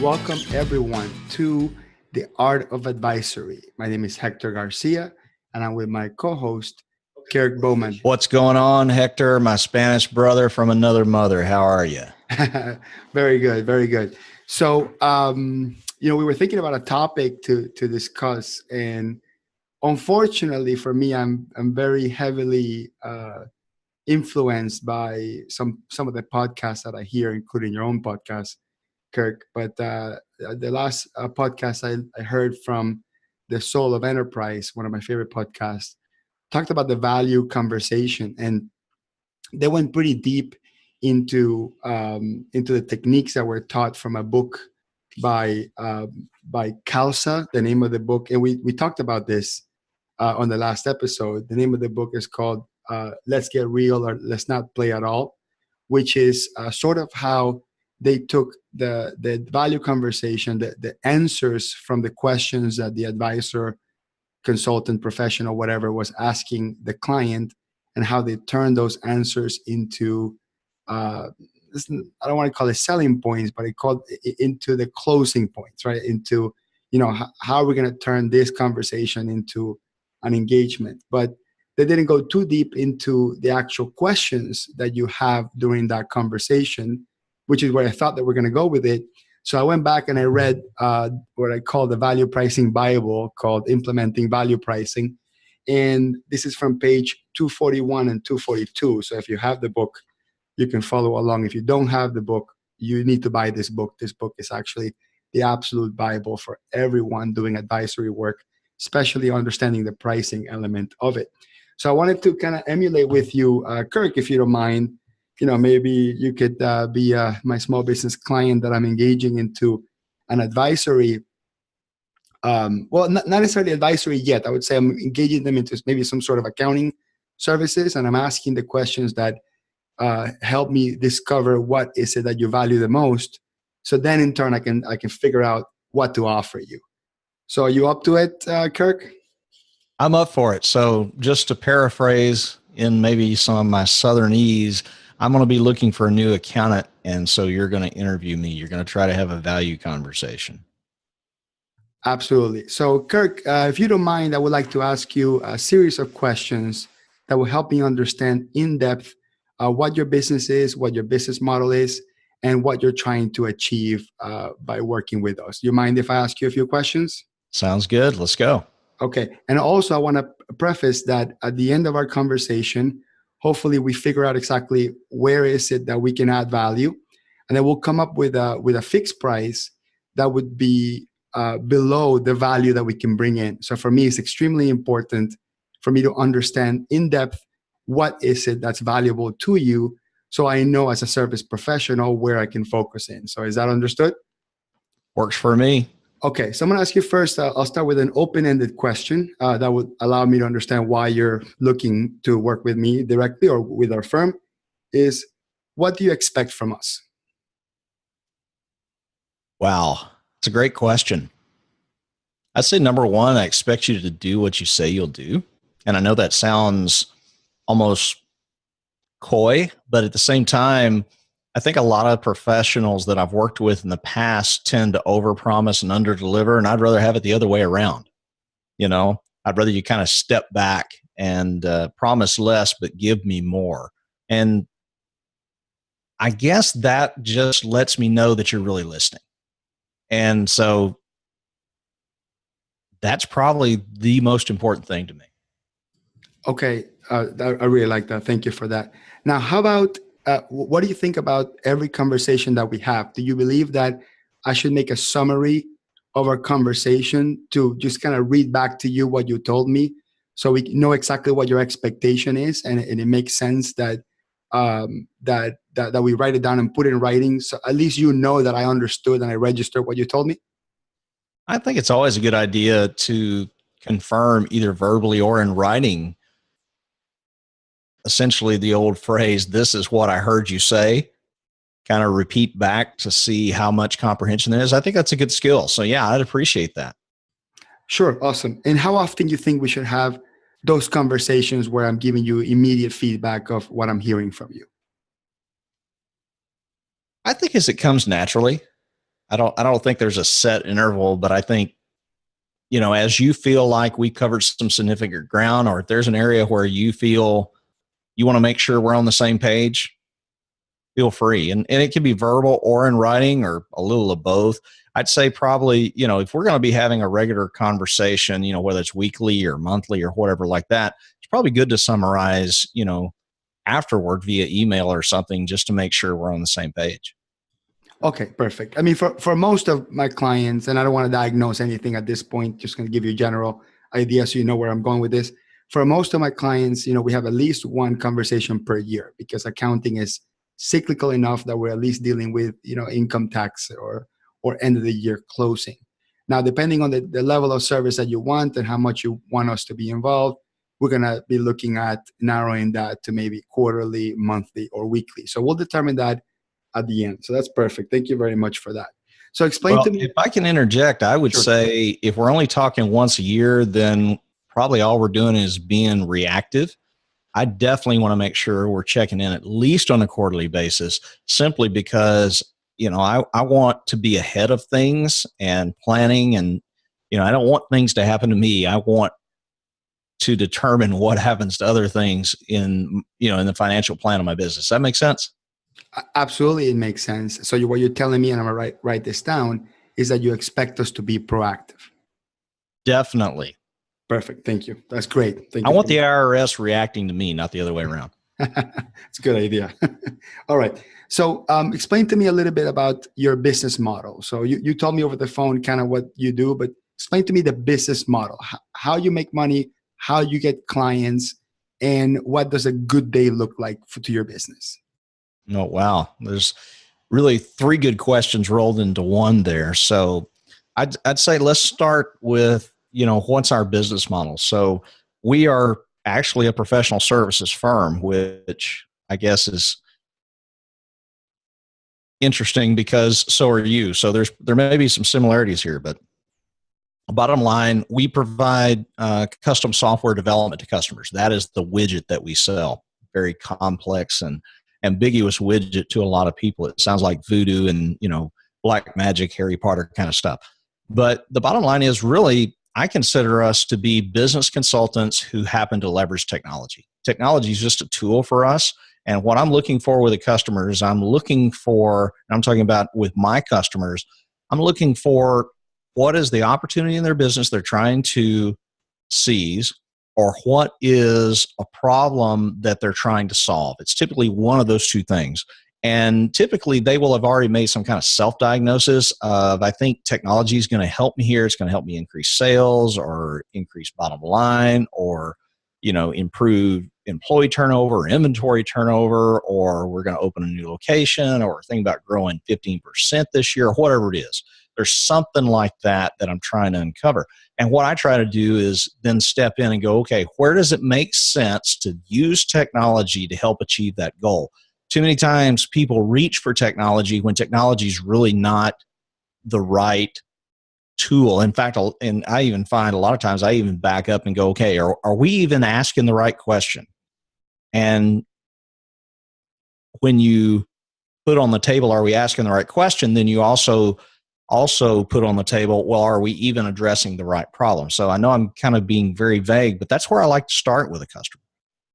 Welcome everyone to the Art of Advisory. My name is Hector Garcia, and I'm with my co-host, Kirk Bowman. What's going on, Hector? My Spanish brother from another mother. How are you? Very good, very good. So, we were thinking about a topic to discuss, and unfortunately for me, I'm very heavily influenced by some of the podcasts that I hear, including your own podcast, Kirk. But the last podcast I heard from the Soul of Enterprise, one of my favorite podcasts, talked about the value conversation, and they went pretty deep into the techniques that were taught from a book by Kalsa. The name of the book, and we talked about this on the last episode. The name of the book is called "Let's Get Real" or "Let's Not Play at All," which is sort of how they took the value conversation, the answers from the questions that the advisor, consultant, professional, whatever, was asking the client, and how they turned those answers into uh, I don't want to call it selling points, but it called into the closing points, right? Into how are we going to turn this conversation into an engagement? But they didn't go too deep into the actual questions that you have during that conversation, which is where I thought that we're going to go with it. So I went back and I read what I call the Value Pricing Bible, called Implementing Value Pricing. And this is from page 241 and 242. So if you have the book, you can follow along. If you don't have the book, you need to buy this book. This book is actually the absolute Bible for everyone doing advisory work, especially understanding the pricing element of it. So I wanted to kind of emulate with you, Kirk, if you don't mind. Maybe you could be my small business client that I'm engaging into an advisory. Not necessarily advisory yet. I would say I'm engaging them into maybe some sort of accounting services, and I'm asking the questions that help me discover what is it that you value the most. So then, in turn, I can figure out what to offer you. So, are you up to it, Kirk? I'm up for it. So just to paraphrase in maybe some of my Southernese, I'm going to be looking for a new accountant. And so you're going to interview me. You're going to try to have a value conversation. Absolutely. So, Kirk, if you don't mind, I would like to ask you a series of questions that will help me understand in depth what your business is, what your business model is, and what you're trying to achieve by working with us. Do you mind if I ask you a few questions? Sounds good. Let's go. Okay. And also, I want to preface that at the end of our conversation, hopefully we figure out exactly where is it that we can add value. And then we'll come up with a fixed price that would be below the value that we can bring in. So for me, it's extremely important for me to understand in depth what is it that's valuable to you, so I know as a service professional where I can focus in. So is that understood? Works for me. Okay, so I'm going to ask you first. I'll start with an open-ended question that would allow me to understand why you're looking to work with me directly or with our firm. Is what do you expect from us? Wow. It's a great question. I'd say number one, I expect you to do what you say you'll do. And I know that sounds almost coy, but at the same time, I think a lot of professionals that I've worked with in the past tend to overpromise and underdeliver, and I'd rather have it the other way around. I'd rather you kind of step back and promise less, but give me more. And I guess that just lets me know that you're really listening. And so that's probably the most important thing to me. Okay, I really like that. Thank you for that. Now, how about what do you think about every conversation that we have? Do you believe that I should make a summary of our conversation to just kind of read back to you what you told me, so we know exactly what your expectation is, and it makes sense that that we write it down and put it in writing, so at least you know that I understood and I registered what you told me? I think it's always a good idea to confirm either verbally or in writing, essentially the old phrase, "This is what I heard you say," kind of repeat back to see how much comprehension there is. I think that's a good skill. So yeah, I'd appreciate that. Sure, awesome. And how often do you think we should have those conversations where I'm giving you immediate feedback of what I'm hearing from you? I think as it comes naturally, I don't think there's a set interval, but I think, as you feel like we covered some significant ground, or if there's an area where you feel you want to make sure we're on the same page, feel free. And it can be verbal or in writing or a little of both. I'd say probably, if we're going to be having a regular conversation, whether it's weekly or monthly or whatever like that, it's probably good to summarize, afterward via email or something, just to make sure we're on the same page. Okay, perfect. I mean, for most of my clients, and I don't want to diagnose anything at this point, just going to give you a general idea so you know where I'm going with this. For most of my clients, we have at least one conversation per year, because accounting is cyclical enough that we're at least dealing with, income tax or end of the year closing. Now, depending on the level of service that you want and how much you want us to be involved, we're going to be looking at narrowing that to maybe quarterly, monthly, or weekly. So we'll determine that at the end. So that's perfect. Thank you very much for that. So explain to me. If I can interject, I would say if we're only talking once a year, then probably all we're doing is being reactive. I definitely want to make sure we're checking in at least on a quarterly basis, simply because, I want to be ahead of things and planning, and, I don't want things to happen to me. I want to determine what happens to other things in the financial plan of my business. That makes sense? Absolutely, it makes sense. So what you're telling me, and I'm going to write this down, is that you expect us to be proactive. Definitely. Perfect. Thank you. That's great. Thank you. I want the IRS reacting to me, not the other way around. It's a good idea. All right. So explain to me a little bit about your business model. So you told me over the phone kind of what you do, but explain to me the business model, how you make money, how you get clients, and what does a good day look like to your business? Oh, wow. There's really three good questions rolled into one there. So I'd say let's start with, what's our business model? So we are actually a professional services firm, which I guess is interesting because so are you. So there may be some similarities here, but bottom line, we provide custom software development to customers. That is the widget that we sell. Very complex and ambiguous widget to a lot of people. It sounds like voodoo and, black magic, Harry Potter kind of stuff. But the bottom line is, really, I consider us to be business consultants who happen to leverage technology. Technology is just a tool for us. And what I'm looking for with the customers, I'm talking about with my customers, I'm looking for what is the opportunity in their business they're trying to seize, or what is a problem that they're trying to solve. It's typically one of those two things. And typically they will have already made some kind of self-diagnosis of, I think technology is going to help me here. It's going to help me increase sales or increase bottom line, or, improve employee turnover or inventory turnover, or we're going to open a new location, or think about growing 15% this year, or whatever it is. There's something like that I'm trying to uncover. And what I try to do is then step in and go, okay, where does it make sense to use technology to help achieve that goal? Too many times people reach for technology when technology is really not the right tool. In fact, and I even find a lot of times I even back up and go, okay, are we even asking the right question? And when you put on the table, are we asking the right question? Then you also put on the table, well, are we even addressing the right problem? So I know I'm kind of being very vague, but that's where I like to start with a customer,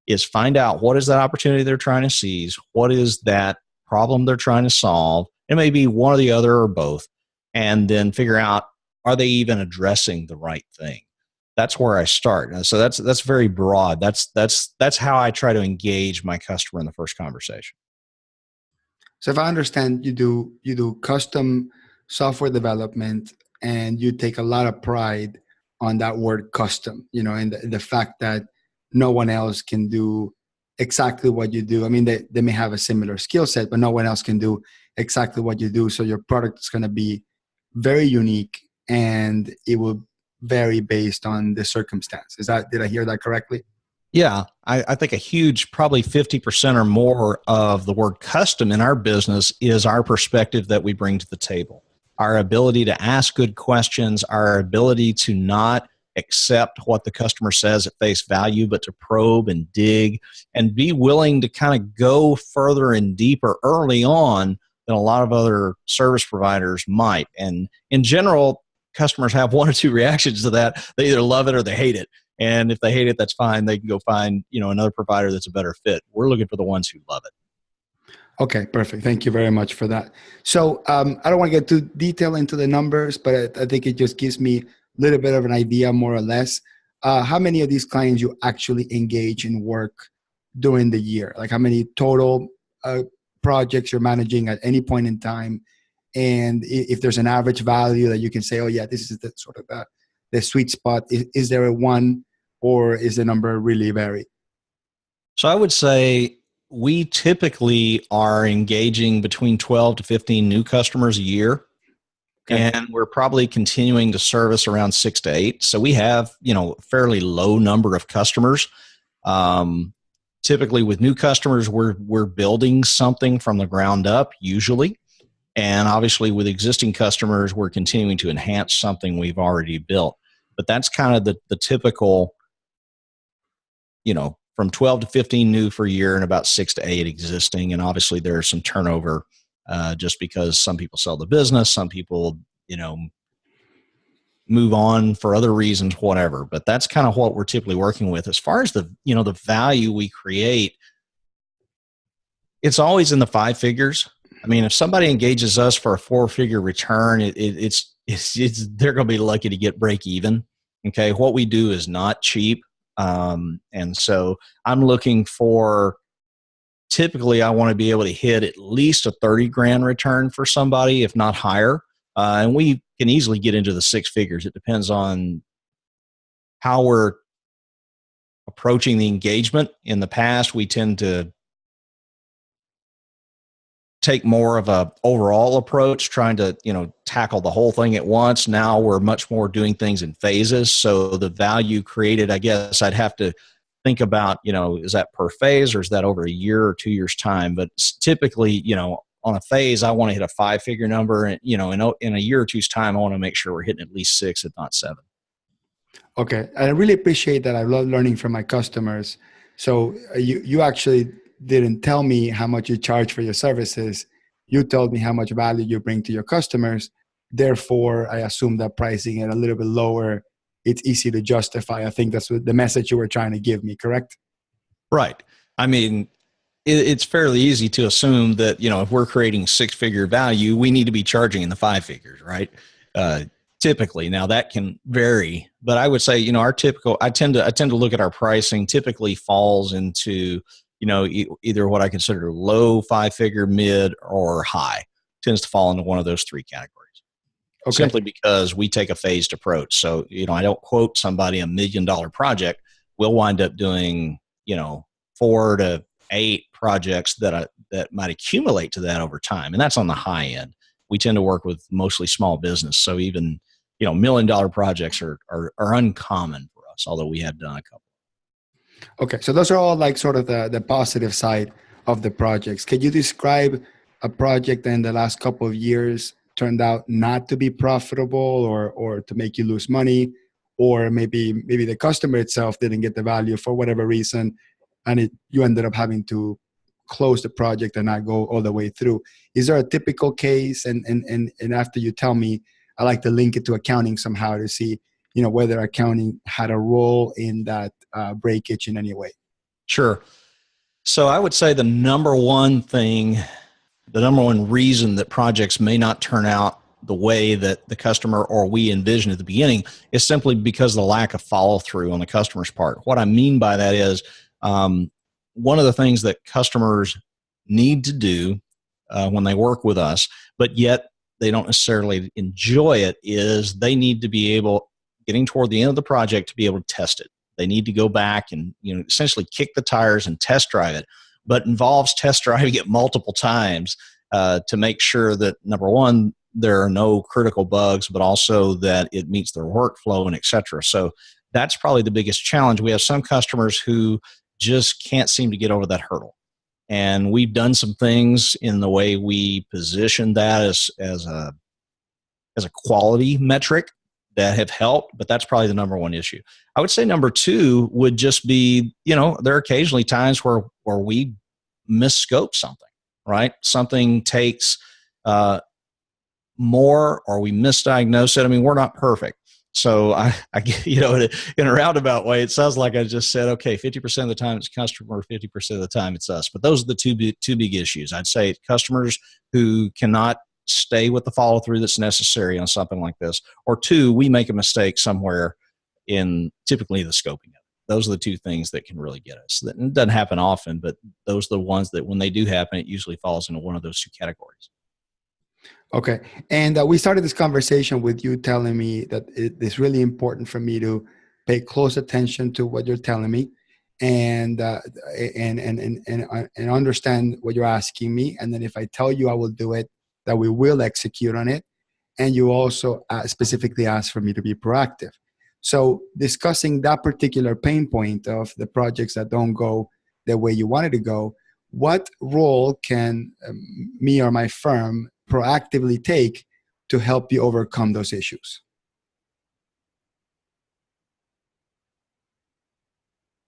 is find out what is that opportunity they're trying to seize, what is that problem they're trying to solve. It may be one or the other or both, and then figure out, are they even addressing the right thing? That's where I start. And so that's very broad. That's how I try to engage my customer in the first conversation. So if I understand, you do custom software development, and you take a lot of pride on that word custom, and the fact that no one else can do exactly what you do. I mean, they may have a similar skill set, but no one else can do exactly what you do. So your product is going to be very unique, and it will vary based on the circumstance. Did I hear that correctly? Yeah, I think a huge, probably 50% or more of the word custom in our business is our perspective that we bring to the table. Our ability to ask good questions, our ability to not accept what the customer says at face value, but to probe and dig and be willing to kind of go further and deeper early on than a lot of other service providers might. And in general, customers have one or two reactions to that. They either love it or they hate it. And if they hate it, that's fine. They can go find, another provider that's a better fit. We're looking for the ones who love it. Okay, perfect. Thank you very much for that. So I don't want to get too detailed into the numbers, but I think it just gives me a little bit of an idea, more or less, how many of these clients you actually engage in work during the year? Like how many total projects you're managing at any point in time? And if there's an average value that you can say, oh yeah, this is the sort of the sweet spot. Is there a one, or is the number really vary? So I would say we typically are engaging between 12 to 15 new customers a year. Okay. And we're probably continuing to service around 6 to 8. So we have, a fairly low number of customers. Typically with new customers, we're building something from the ground up usually. And obviously with existing customers, we're continuing to enhance something we've already built. But that's kind of the typical, from 12 to 15 new for a year and about 6 to 8 existing. And obviously there's some turnover just because some people sell the business, some people, move on for other reasons, whatever. But that's kind of what we're typically working with. As far as the value we create, it's always in the 5 figures. I mean, if somebody engages us for a 4-figure return, it's they're going to be lucky to get break even. Okay. What we do is not cheap. And so I'm looking for, typically I want to be able to hit at least a 30 grand return for somebody, if not higher. And we can easily get into the 6 figures. It depends on how we're approaching the engagement. In the past, we tend to take more of a overall approach, trying to, tackle the whole thing at once. Now we're much more doing things in phases. So the value created, I guess I'd have to think about, is that per phase or is that over a year or 2 years time? But typically, on a phase, I want to hit a 5-figure number, and, in a year or two's time, I want to make sure we're hitting at least 6, if not 7. Okay. I really appreciate that. I love learning from my customers. So you actually didn't tell me how much you charge for your services. You told me how much value you bring to your customers. Therefore, I assume that pricing it a little bit lower, it's easy to justify. I think that's what the message you were trying to give me, correct? Right. I mean, it's fairly easy to assume that, if we're creating 6-figure value, we need to be charging in the 5 figures, right? Typically. Now that can vary, but I would say, our typical, I tend to look at our pricing typically falls into, either what I consider low 5-figure, mid, or high. Tends to fall into one of those 3 categories. Okay. Simply because we take a phased approach. So, I don't quote somebody $1 million project. We'll wind up doing, 4 to 8 projects that might accumulate to that over time. And that's on the high end. We tend to work with mostly small business. So even, $1 million projects are uncommon for us, although we have done a couple. Okay. So those are all like sort of the positive side of the projects. Can you describe a project that in the last couple of years turned out not to be profitable or to make you lose money, or maybe the customer itself didn't get the value for whatever reason, and you ended up having to close the project and not go all the way through? Is there a typical case? And after you tell me, I like to link it to accounting somehow to see, whether accounting had a role in that breakage in any way. Sure. So I would say the number one reason that projects may not turn out the way that the customer or we envisioned at the beginning is simply because of the lack of follow through on the customer's part. What I mean by that is, one of the things that customers need to do when they work with us, but yet they don't necessarily enjoy it, is they need to be able, getting toward the end of the project, to be able to test it. They need to go back and essentially kick the tires and test drive it, but involves test driving it multiple times to make sure that, number one, there are no critical bugs, but also that it meets their workflow and et cetera. So that's probably the biggest challenge. We have some customers who just can't seem to get over that hurdle. And we've done some things in the way we position that as a quality metric that have helped, but that's probably the number one issue. I would say number two would just be, there are occasionally times where we misscope something, right? Something takes more, or we misdiagnose it. I mean, we're not perfect. So I in a roundabout way, it sounds like I just said, okay, 50% of the time it's customer, 50% of the time it's us. But those are the two big issues. I'd say customers who cannot stay with the follow through that's necessary on something like this, or two, we make a mistake somewhere in typically the scoping of it. Those are the two things that can really get us. It doesn't happen often, but those are the ones that when they do happen, it usually falls into one of those two categories. Okay. And we started this conversation with you telling me that it's really important for me to pay close attention to what you're telling me and understand what you're asking me. And then if I tell you I will do it, that we will execute on it. And you also specifically asked for me to be proactive. So discussing that particular pain point of the projects that don't go the way you wanted to go, what role can me or my firm proactively take to help you overcome those issues?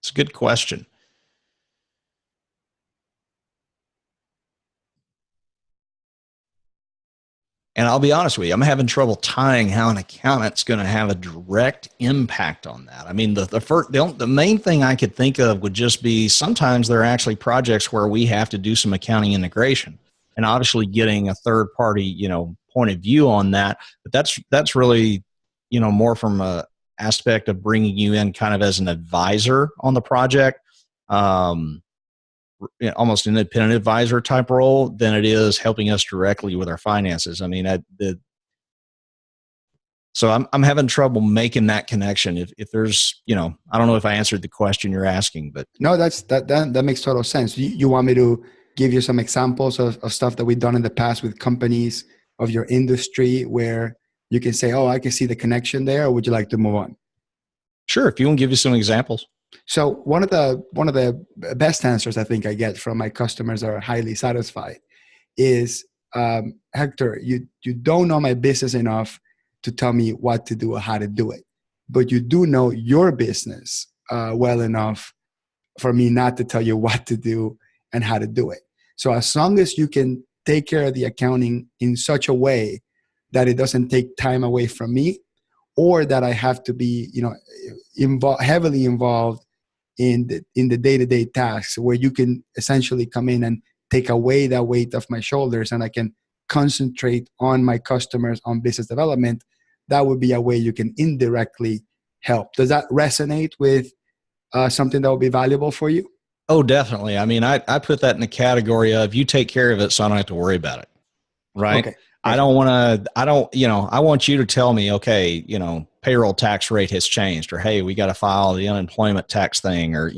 It's a good question. And I'll be honest with you, I'm having trouble tying how an accountant's going to have a direct impact on that. I mean, the main thing I could think of would just be sometimes there are actually projects where we have to do some accounting integration, and obviously getting a third party, point of view on that. But that's really, more from a aspect of bringing you in kind of as an advisor on the project. Almost an independent advisor type role than it is helping us directly with our finances. I mean, so I'm having trouble making that connection. If there's, I don't know if I answered the question you're asking, but no, that makes total sense. You want me to give you some examples of stuff that we've done in the past with companies of your industry where you can say, oh, I can see the connection there, or would you like to move on? Sure. If you want to give you some examples. So one of the best answers I think I get from my customers that are highly satisfied is, Hector, you don't know my business enough to tell me what to do or how to do it, but you do know your business well enough for me not to tell you what to do and how to do it. So as long as you can take care of the accounting in such a way that it doesn't take time away from me, or that I have to be, heavily involved in the day-to-day tasks, where you can essentially come in and take away that weight off my shoulders and I can concentrate on my customers, on business development, that would be a way you can indirectly help. Does that resonate with something that will be valuable for you? Oh, definitely. I mean, I put that in the category of you take care of it so I don't have to worry about it. Right. Okay. I want you to tell me, okay, payroll tax rate has changed, or, hey, we got to file the unemployment tax thing, or,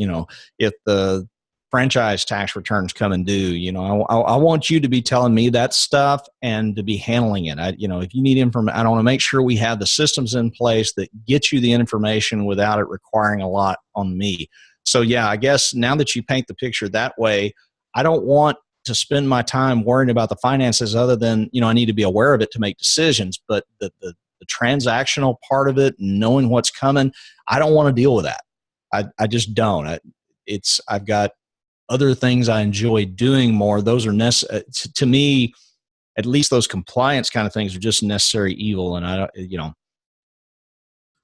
if the franchise tax returns come and due, I want you to be telling me that stuff and to be handling it. If you need information, I want to make sure we have the systems in place that get you the information without it requiring a lot on me. So yeah, I guess now that you paint the picture that way, I don't want to spend my time worrying about the finances other than, I need to be aware of it to make decisions. But the transactional part of it, knowing what's coming, I don't want to deal with that. I just don't. I've got other things I enjoy doing more. Those are necessary to me. At least those compliance kind of things are just necessary evil. And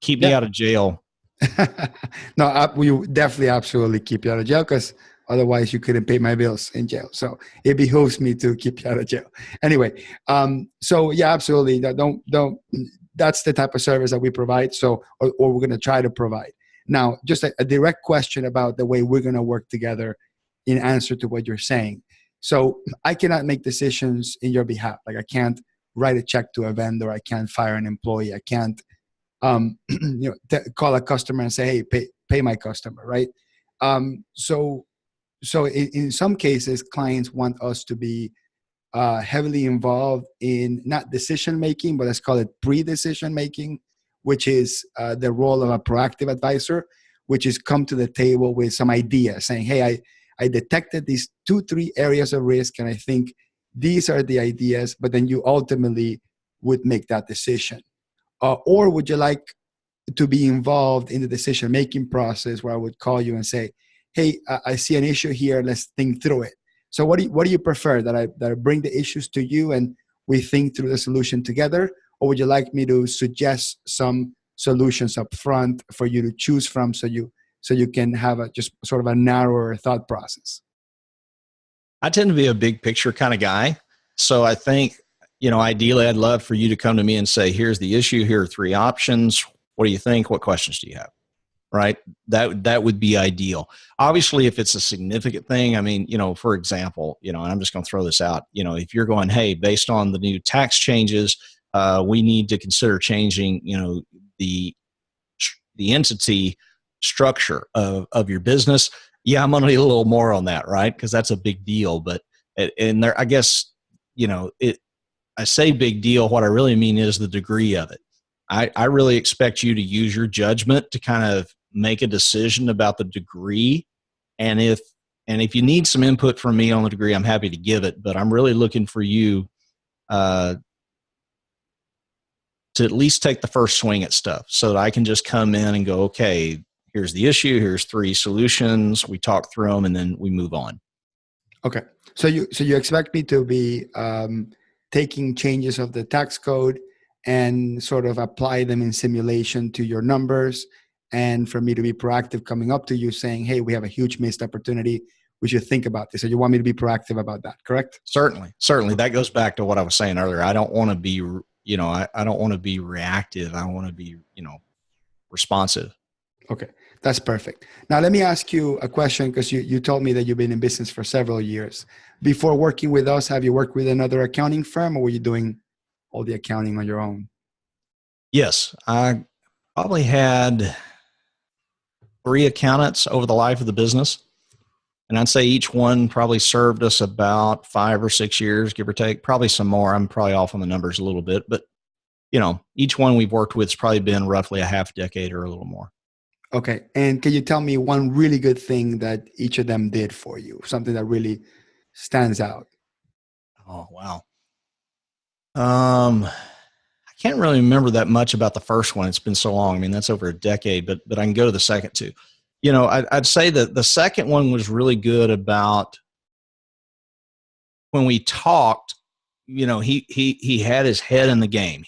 keep me out of jail. No, we definitely absolutely keep you out of jail, because otherwise you couldn't pay my bills in jail. So it behooves me to keep you out of jail. Anyway, so yeah, absolutely. Don't. That's the type of service that we provide. So, or we're going to try to provide. Now, just a direct question about the way we're going to work together in answer to what you're saying. So I cannot make decisions in your behalf. Like I can't write a check to a vendor. I can't fire an employee. I can't, call a customer and say, hey, pay my customer, right? So in some cases, clients want us to be heavily involved in not decision making, but let's call it pre-decision making, which is the role of a proactive advisor, which is come to the table with some ideas saying, hey, I detected these 2-3 areas of risk, and I think these are the ideas, but then you ultimately would make that decision. Or would you like to be involved in the decision-making process, where I would call you and say, hey, I see an issue here, let's think through it. So what do you prefer, that I bring the issues to you and we think through the solution together? Or would you like me to suggest some solutions up front for you to choose from so you can have a just sort of a narrower thought process? I tend to be a big picture kind of guy. So I think, ideally I'd love for you to come to me and say, here's the issue. Here are 3 options. What do you think? What questions do you have? Right? That would be ideal. Obviously, if it's a significant thing, I mean, for example, and I'm just going to throw this out, if you're going, hey, based on the new tax changes, we need to consider changing, the entity structure of your business. Yeah, I'm going to need a little more on that, right? Because that's a big deal. But and there, I guess, I say big deal. What I really mean is the degree of it. I really expect you to use your judgment to kind of make a decision about the degree. And if you need some input from me on the degree, I'm happy to give it. But I'm really looking for you to at least take the first swing at stuff so that I can just come in and go, okay, here's the issue. Here's 3 solutions. We talk through them and then we move on. Okay. So you expect me to be taking changes of the tax code and sort of apply them in simulation to your numbers, and for me to be proactive coming up to you saying, hey, we have a huge missed opportunity. We should think about this. So you want me to be proactive about that, correct? Certainly. That goes back to what I was saying earlier. I don't want to be, I don't want to be reactive. I want to be, responsive. Okay. That's perfect. Now, let me ask you a question, because you told me that you've been in business for several years. Before working with us, have you worked with another accounting firm, or were you doing all the accounting on your own? Yes. I probably had 3 accountants over the life of the business. And I'd say each one probably served us about 5 or 6 years, give or take. Probably some more. I'm probably off on the numbers a little bit. But, each one we've worked with has probably been roughly a half decade or a little more. Okay. And can you tell me one really good thing that each of them did for you? Something that really stands out? Oh, wow. I can't really remember that much about the first one. It's been so long. I mean, that's over a decade, but I can go to the second 2. I'd say that the second one was really good about when we talked. He had his head in the game.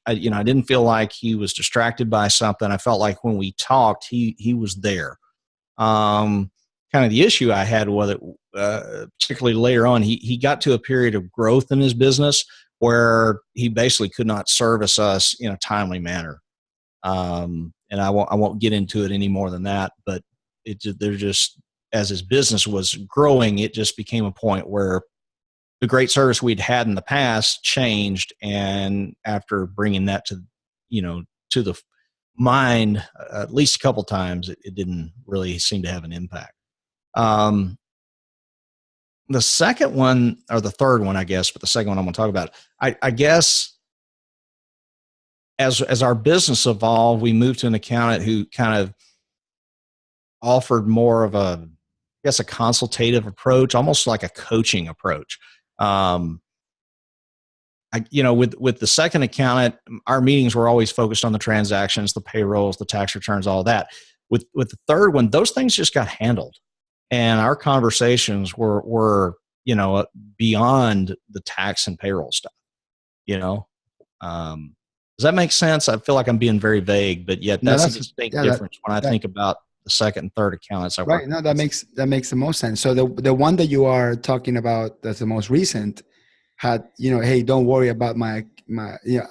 I didn't feel like he was distracted by something. I felt like when we talked, he was there. Kind of the issue I had with it, particularly later on, he got to a period of growth in his business where he basically could not service us in a timely manner. And I won't get into it any more than that, but as his business was growing, it just became a point where the great service we'd had in the past changed. And after bringing that to the mind at least a couple times, it didn't really seem to have an impact. The second one, or the third one, I guess, but the second one I'm going to talk about, I guess as our business evolved, we moved to an accountant who kind of offered more of a consultative approach, almost like a coaching approach. With the second accountant, our meetings were always focused on the transactions, the payrolls, the tax returns, all that. With the third one, those things just got handled, and our conversations were beyond the tax and payroll stuff. Does that make sense? I feel like I'm being very vague, but yet that's a distinct difference when I think about the second and third accountants. Right. No, that makes the most sense. So the one that you are talking about, that's the most recent, had, hey, don't worry about my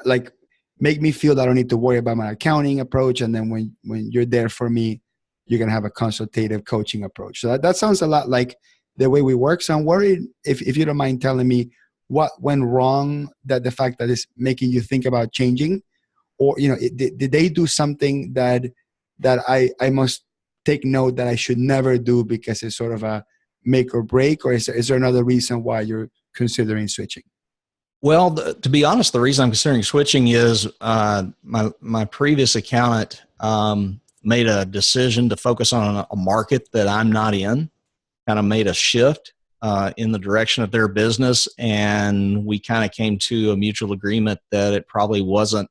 like, make me feel that I don't need to worry about my accounting approach. And then when you're there for me, you're going to have a consultative coaching approach. So that sounds a lot like the way we work. So I'm worried if you don't mind telling me what went wrong, that the fact that it's making you think about changing, or, did they do something that I must take note that I should never do because it's sort of a make or break, or is there another reason why you're considering switching? Well, to be honest, the reason I'm considering switching is my previous accountant made a decision to focus on a market that I'm not in, kind of made a shift in the direction of their business, and we kind of came to a mutual agreement that it probably wasn't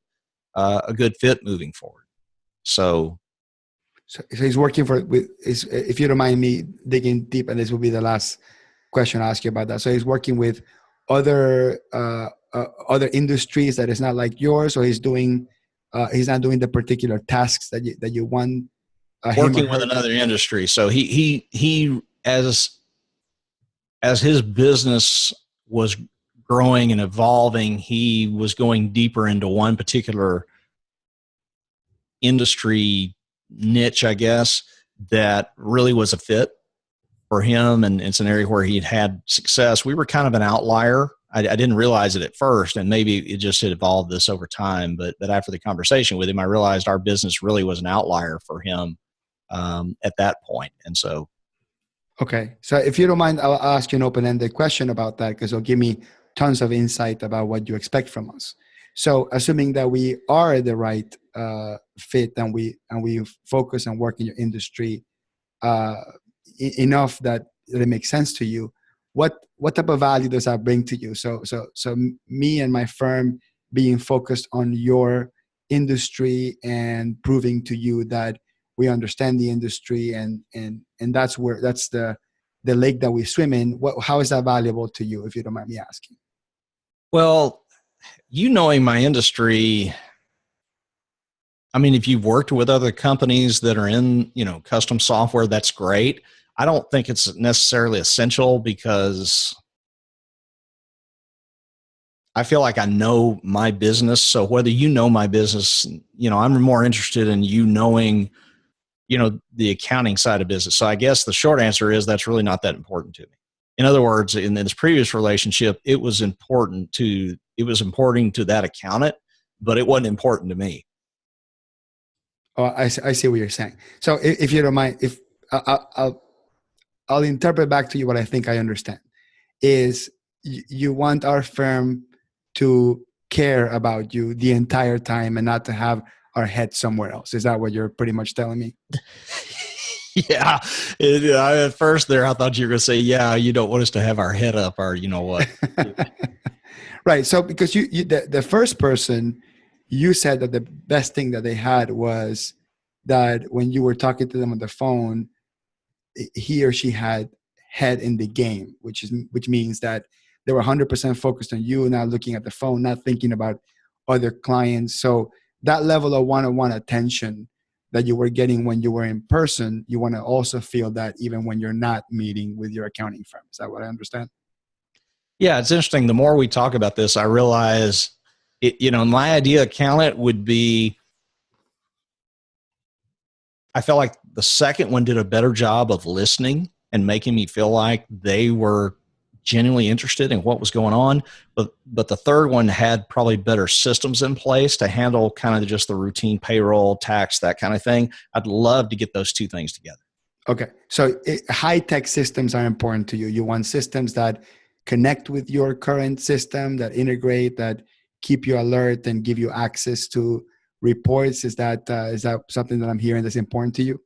a good fit moving forward. So he's working if you don't mind me digging deep, and this will be the last question I ask you about that. So he's working with other other industries that is not like yours, or he's not doing the particular tasks that you want working with another industry. So he as his business was growing and evolving, he was going deeper into one particular industry niche, I guess, that really was a fit for him. And it's an area where he'd had success. We were kind of an outlier. I didn't realize it at first, and maybe it just had evolved this over time. But after the conversation with him, I realized our business really was an outlier for him at that point. And so, okay. So if you don't mind, I'll ask you an open-ended question about that, because it'll give me tons of insight about what you expect from us. So assuming that we are the right fit, and we focus and work in your industry enough that it makes sense to you, what type of value does that bring to you? So me and my firm being focused on your industry and proving to you that we understand the industry, and that's the lake that we swim in. How is that valuable to you, if you don't mind me asking? Well, knowing my industry, I mean, if you've worked with other companies that are in, custom software, that's great. I don't think it's necessarily essential, because I feel like I know my business. So whether you know my business, I'm more interested in you knowing, the accounting side of business. So I guess the short answer is that's really not that important to me. In other words, in this previous relationship, it was important to that accountant, but it wasn't important to me. Oh, I see what you're saying. So if you don't mind, if I'll interpret back to you what I think I understand is you want our firm to care about you the entire time and not to have our head somewhere else. Is that what you're pretty much telling me? Yeah. At first there, I thought you were going to say, yeah, you don't want us to have our head up, or you know what? Right. So because the first person, you said that the best thing that they had was that when you were talking to them on the phone, he or she had head in the game, which means that they were 100% focused on you, not looking at the phone, not thinking about other clients. So that level of one-on-one attention that you were getting when you were in person, you want to also feel that even when you're not meeting with your accounting firm. Is that what I understand? Yeah, it's interesting. The more we talk about this, I realize, my idea accountant would be, I felt like the second one did a better job of listening and making me feel like they were genuinely interested in what was going on. But the third one had probably better systems in place to handle kind of just the routine payroll, tax, that kind of thing. I'd love to get those two things together. Okay. So high-tech systems are important to you. You want systems that connect with your current system, that integrate, that keep you alert and give you access to reports. Is that something that I'm hearing that's important to you?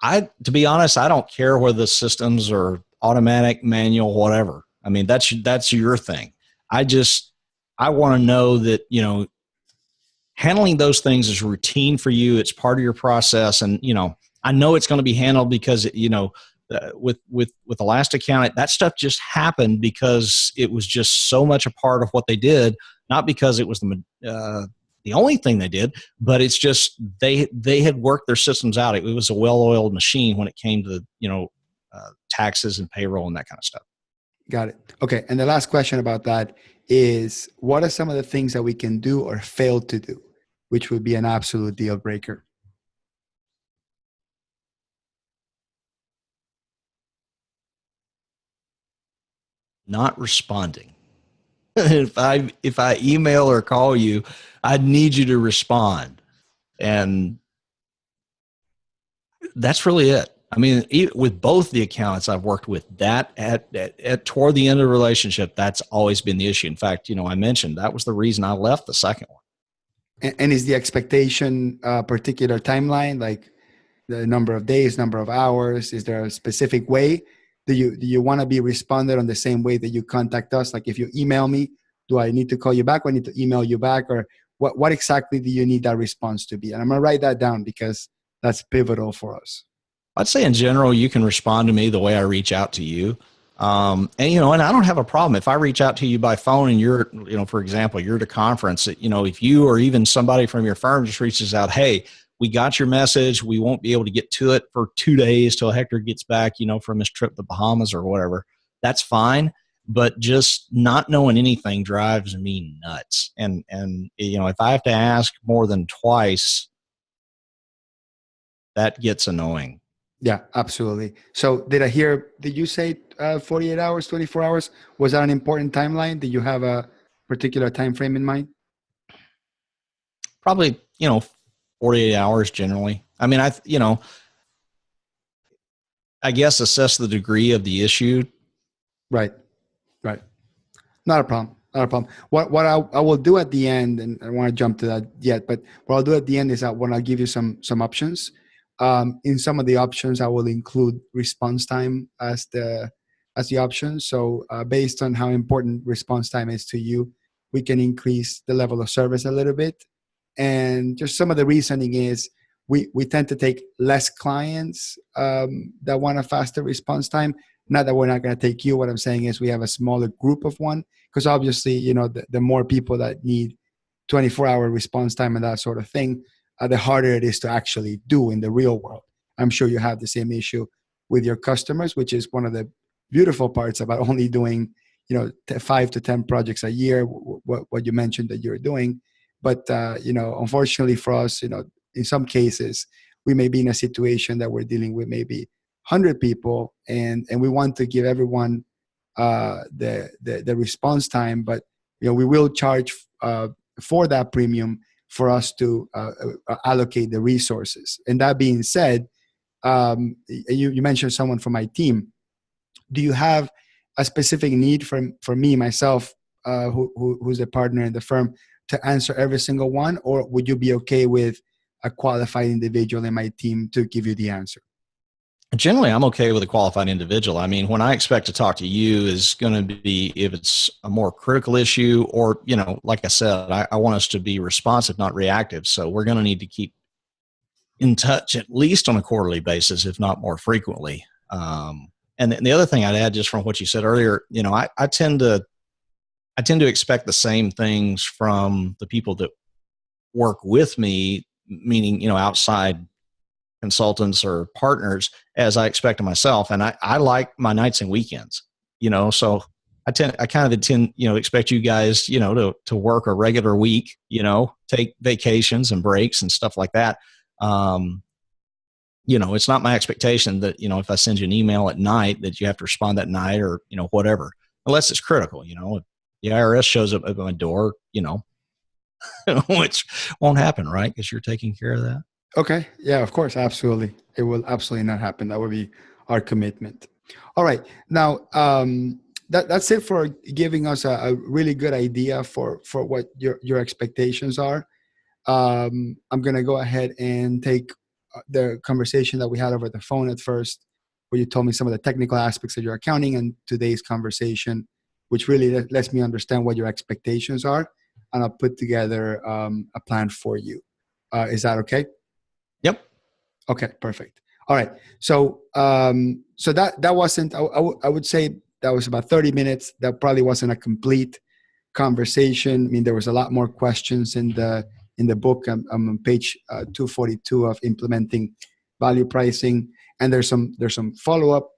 To be honest, I don't care whether the systems are automatic, manual, whatever. I mean, that's your thing. I want to know that, handling those things is routine for you. It's part of your process. And, I know it's going to be handled because, with Elastic Accountant, that stuff just happened because it was just so much a part of what they did, not because it was the only thing they did, but it's just they had worked their systems out. It was a well-oiled machine when it came to taxes and payroll and that kind of stuff. Got it. Okay, and the last question about that is, what are some of the things that we can do or fail to do, which would be an absolute deal breaker? Not responding. If I email or call you, I need you to respond. And that's really it. I mean, with both the accountants I've worked with, that at toward the end of the relationship, that's always been the issue. In fact, I mentioned that was the reason I left the second one. And is the expectation a particular timeline, like the number of days, number of hours? Is there a specific way? Do you want to be responded on the same way that you contact us? Like if you email me, do I need to call you back, or I need to email you back? Or what exactly do you need that response to be? And I'm going to write that down because that's pivotal for us. I'd say in general, you can respond to me the way I reach out to you. And, you know, and I don't have a problem if I reach out to you by phone and you're, you know, for example, you're at a conference, you know, if you or even somebody from your firm just reaches out, hey, we got your message. We won't be able to get to it for 2 days till Hector gets back, you know, from his trip to the Bahamas or whatever. That's fine. But just not knowing anything drives me nuts. And, you know, if I have to ask more than twice, that gets annoying. Yeah, absolutely. So did you say 48 hours, 24 hours? Was that an important timeline? Did you have a particular time frame in mind? Probably, you know, 48 hours generally. I mean, you know, I guess assess the degree of the issue. Right. Right. Not a problem. Not a problem. What I will do at the end, and I don't want to jump to that yet, but what I'll do at the end is that when I'll give you some options. In some of the options, I will include response time as the option. So based on how important response time is to you, we can increase the level of service a little bit. And just some of the reasoning is we tend to take less clients that want a faster response time. Not that we're not going to take you. What I'm saying is we have a smaller group of one, because obviously, you know, the more people that need 24-hour response time and that sort of thing, the harder it is to actually do in the real world. I'm sure you have the same issue with your customers, which is one of the beautiful parts about only doing, you know, 5 to 10 projects a year, what you mentioned that you're doing. But, you know, unfortunately for us, you know, in some cases, we may be in a situation that we're dealing with maybe 100 people, and we want to give everyone the response time, but, you know, we will charge for that premium for us to allocate the resources. And that being said, you mentioned someone from my team. Do you have a specific need for me, myself, who's a partner in the firm, to answer every single one? Or would you be okay with a qualified individual in my team to give you the answer? Generally, I'm okay with a qualified individual. I mean, when I expect to talk to you is going to be if it's a more critical issue, or, you know, like I said, I want us to be responsive, not reactive. So we're going to need to keep in touch at least on a quarterly basis, if not more frequently. And the other thing I'd add, just from what you said earlier, you know, I tend to expect the same things from the people that work with me, meaning, you know, outside consultants or partners, as I expect of myself. And I like my nights and weekends, you know, so I kind of intend, you know, expect you guys, you know, to work a regular week, you know, take vacations and breaks and stuff like that. You know, it's not my expectation that, you know, if I send you an email at night that you have to respond that night, or, you know, whatever, unless it's critical. You know, if the IRS shows up at my door, you know, which won't happen, right? Because you're taking care of that. Okay. Yeah, of course. Absolutely. It will absolutely not happen. That would be our commitment. All right. Now, that's it for giving us a really good idea for what your expectations are. I'm going to go ahead and take the conversation that we had over the phone at first, where you told me some of the technical aspects of your accounting, and today's conversation, which really lets me understand what your expectations are. And I'll put together a plan for you. Is that okay? Yep. Okay, perfect. All right. So, so that wasn't. I would say that was about 30 minutes. That probably wasn't a complete conversation. I mean, there was a lot more questions in the book. I'm on page 242 of Implementing Value Pricing, and there's some follow-up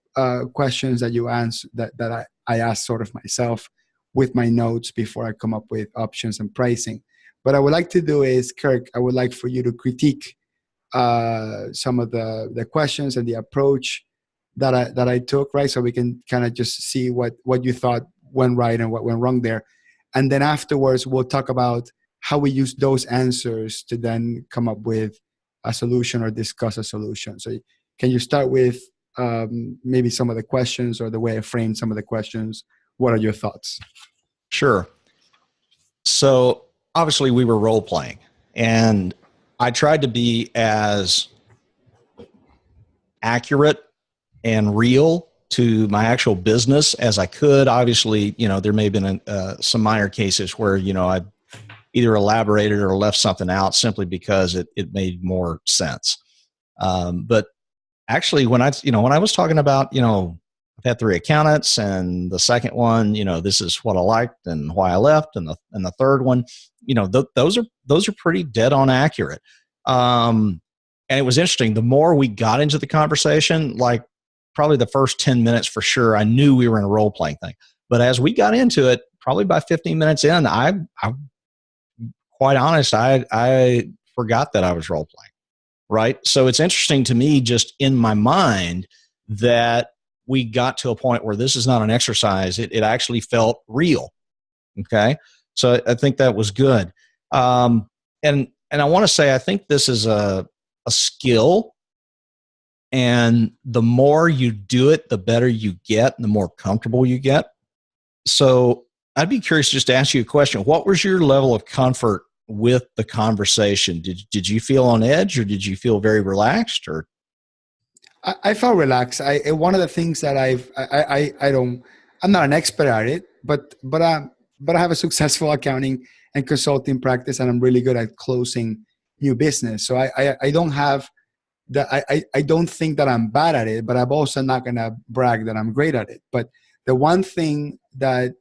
questions that you answer that I asked sort of myself with my notes before I come up with options and pricing. What I would like to do is, Kirk, I would like for you to critique some of the questions and the approach that I took, right? So we can kind of just see what you thought went right and what went wrong there. And then afterwards, we'll talk about how we use those answers to then come up with a solution or discuss a solution. So can you start with maybe some of the questions or the way I framed some of the questions? What are your thoughts? Sure. So obviously we were role playing, and I tried to be as accurate and real to my actual business as I could. Obviously, you know, there may have been some minor cases where, you know, I either elaborated or left something out simply because it made more sense. But actually, when I was talking about, you know, I've had 3 accountants, and the second one, this is what I liked and why I left, and the third one, those are pretty dead on accurate. And it was interesting. The more we got into the conversation, like probably the first 10 minutes for sure, I knew we were in a role playing thing. But as we got into it, probably by 15 minutes in, I'm quite honest, I forgot that I was role playing. Right. So it's interesting to me, just in my mind, that we got to a point where this is not an exercise. It actually felt real. Okay. So I think that was good. And I want to say, I think this is a skill, and the more you do it, the better you get, and the more comfortable you get. So I'd be curious just to ask you a question. What was your level of comfort with the conversation? Did you feel on edge, or did you feel very relaxed? Or I felt relaxed. One of the things that I'm not an expert at it, but I have a successful accounting and consulting practice, and I'm really good at closing new business. So I don't have that. I don't think that I'm bad at it, but I'm also not going to brag that I'm great at it. But the one thing that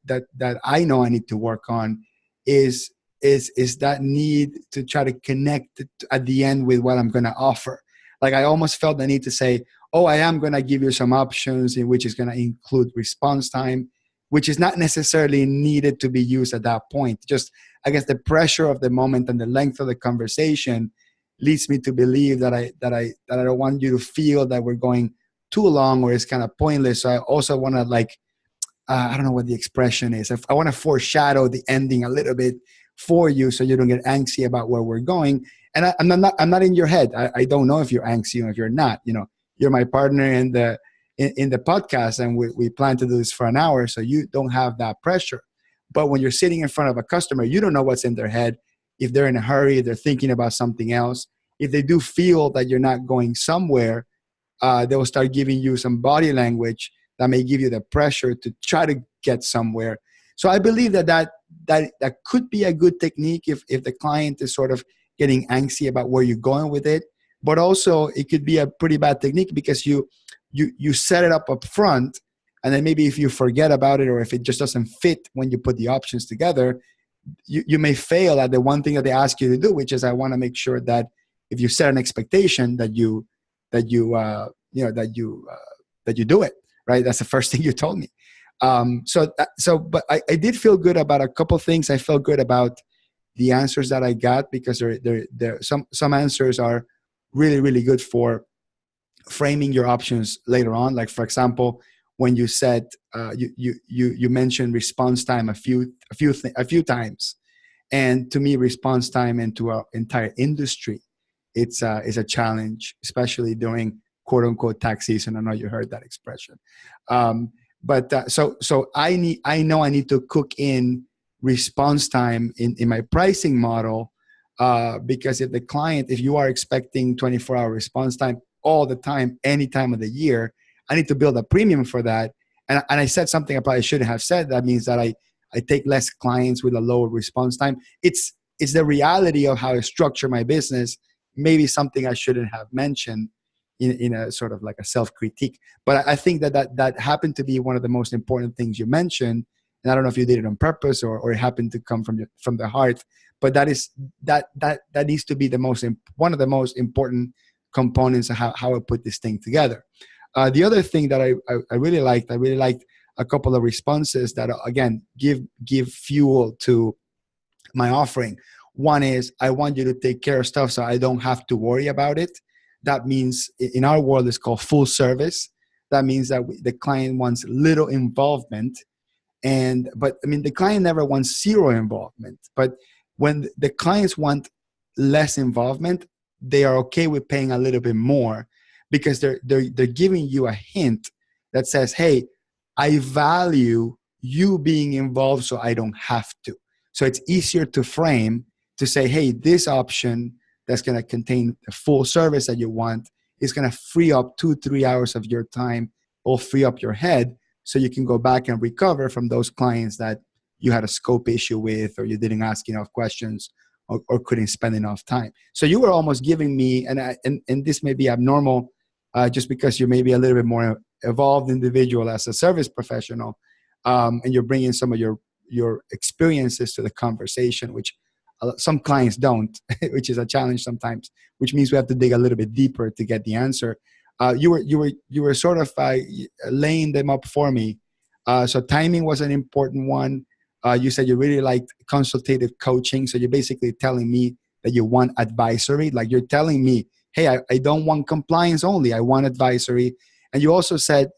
I know I need to work on is that need to try to connect at the end with what I'm going to offer. Like, I almost felt the need to say, oh, I am going to give you some options in which is going to include response time, which is not necessarily needed to be used at that point. Just, I guess, the pressure of the moment and the length of the conversation leads me to believe that I don't want you to feel that we're going too long or it's kind of pointless. So I also want to I don't know what the expression is. I want to foreshadow the ending a little bit for you, so you don't get antsy about where we're going. And I'm not in your head. I don't know if you're antsy or if you're not. You're my partner in the podcast, and we plan to do this for an hour, so you don't have that pressure. But when you're sitting in front of a customer, you don't know what's in their head. If they're in a hurry, if they're thinking about something else, if they do feel that you're not going somewhere, they will start giving you some body language that may give you the pressure to try to get somewhere. So I believe that could be a good technique if the client is sort of getting antsy about where you're going with it. But also it could be a pretty bad technique because you set it up front, and then maybe if you forget about it, or if it just doesn't fit when you put the options together, you may fail at the one thing that they ask you to do, which is, I want to make sure that if you set an expectation that you do it, right? That's the first thing you told me. But I did feel good about a couple things. I felt good about the answers that I got, because there some answers are really, really good for framing your options later on. Like, for example, when you said you mentioned response time a few times, and to me, response time into our entire industry, is a challenge, especially during quote unquote tax season. I know you heard that expression. So I know I need to cook in response time in my pricing model, because if you are expecting 24-hour response time all the time, any time of the year, I need to build a premium for that. And I said something I probably shouldn't have said. That means that I take less clients with a lower response time. It's the reality of how I structure my business. Maybe something I shouldn't have mentioned in a sort of like a self-critique. But I think that happened to be one of the most important things you mentioned. And I don't know if you did it on purpose or it happened to come from the heart. But that needs to be one of the most important components of how I put this thing together. The other thing that I really liked a couple of responses that, again, give fuel to my offering. One is, I want you to take care of stuff so I don't have to worry about it. That means, in our world, it's called full service. That means that the client wants little involvement. But the client never wants zero involvement. But when the clients want less involvement, they are okay with paying a little bit more, because they're giving you a hint that says, hey, I value you being involved, so I don't have to. So it's easier to frame to say, hey, this option that's going to contain the full service that you want is going to free up 2-3 hours of your time, or free up your head, so you can go back and recover from those clients that you had a scope issue with, or you didn't ask enough questions, or couldn't spend enough time. So you were almost giving me, and this may be abnormal, just because you're maybe a little bit more evolved individual as a service professional, and you're bringing some of your experiences to the conversation, which some clients don't, which is a challenge sometimes, which means we have to dig a little bit deeper to get the answer. You were sort of laying them up for me. So timing was an important one. You said you really liked consultative coaching. So you're basically telling me that you want advisory. Like you're telling me, hey, I don't want compliance only. I want advisory. And you also said,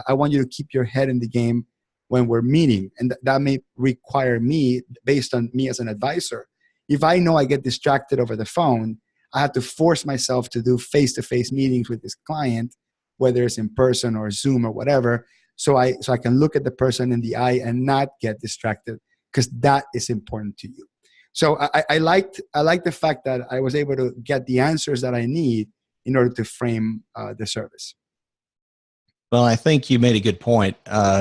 I want you to keep your head in the game when we're meeting. And that may require me, based on me as an advisor, if I know I get distracted over the phone, I have to force myself to do face-to-face meetings with this client, whether it's in person or Zoom or whatever, so I can look at the person in the eye and not get distracted, because that is important to you. So I liked the fact that I was able to get the answers that I need in order to frame the service. Well, I think you made a good point.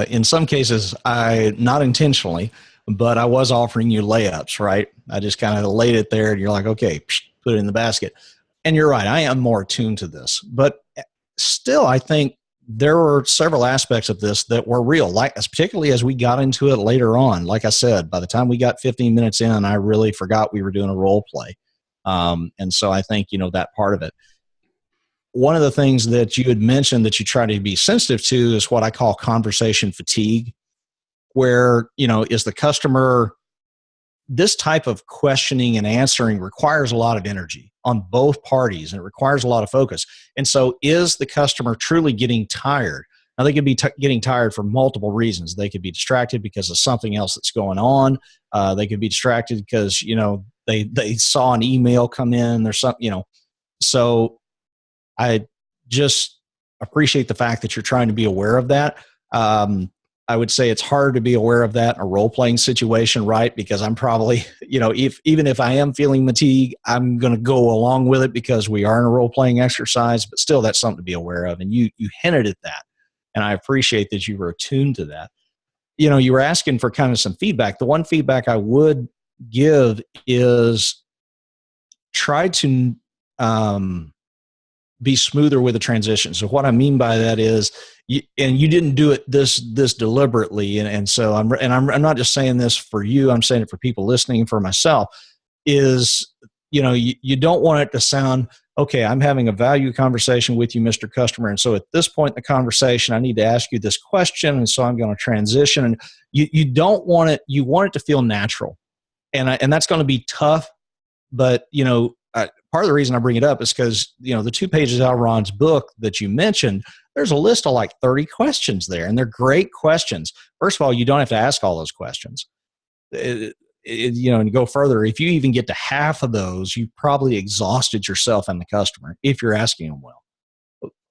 In some cases, not intentionally, but I was offering you layups, right? I just kind of laid it there and you're like, okay, put it in the basket. And you're right, I am more attuned to this. But still, I think there were several aspects of this that were real, like particularly as we got into it later on. Like I said, by the time we got 15 minutes in, I really forgot we were doing a role play. And so I think, that part of it. One of the things that you had mentioned that you try to be sensitive to is what I call conversation fatigue, where, is the customer, this type of questioning and answering requires a lot of energy on both parties, and it requires a lot of focus. And so is the customer truly getting tired? Now, they could be getting tired for multiple reasons. They could be distracted because of something else that's going on. They could be distracted because, they saw an email come in. There's something, So I just appreciate the fact that you're trying to be aware of that. I would say it's hard to be aware of that in a role-playing situation, right? Because I'm probably, even if I am feeling fatigue, I'm going to go along with it because we are in a role-playing exercise, but still that's something to be aware of. And you hinted at that, and I appreciate that you were attuned to that. You were asking for kind of some feedback. The one feedback I would give is try to be smoother with the transition. So what I mean by that is, and you didn't do it this deliberately, and so I'm not just saying this for you. I'm saying it for people listening, for myself. Is you don't want it to sound, okay, I'm having a value conversation with you, Mr. Customer, and so at this point in the conversation, I need to ask you this question, and so I'm going to transition. And you don't want it. You want it to feel natural, and that's going to be tough. But part of the reason I bring it up is because, the 2 pages out of Ron's book that you mentioned, there's a list of like 30 questions there, and they're great questions. First of all, you don't have to ask all those questions. And go further, if you even get to half of those, you've probably exhausted yourself and the customer if you're asking them well.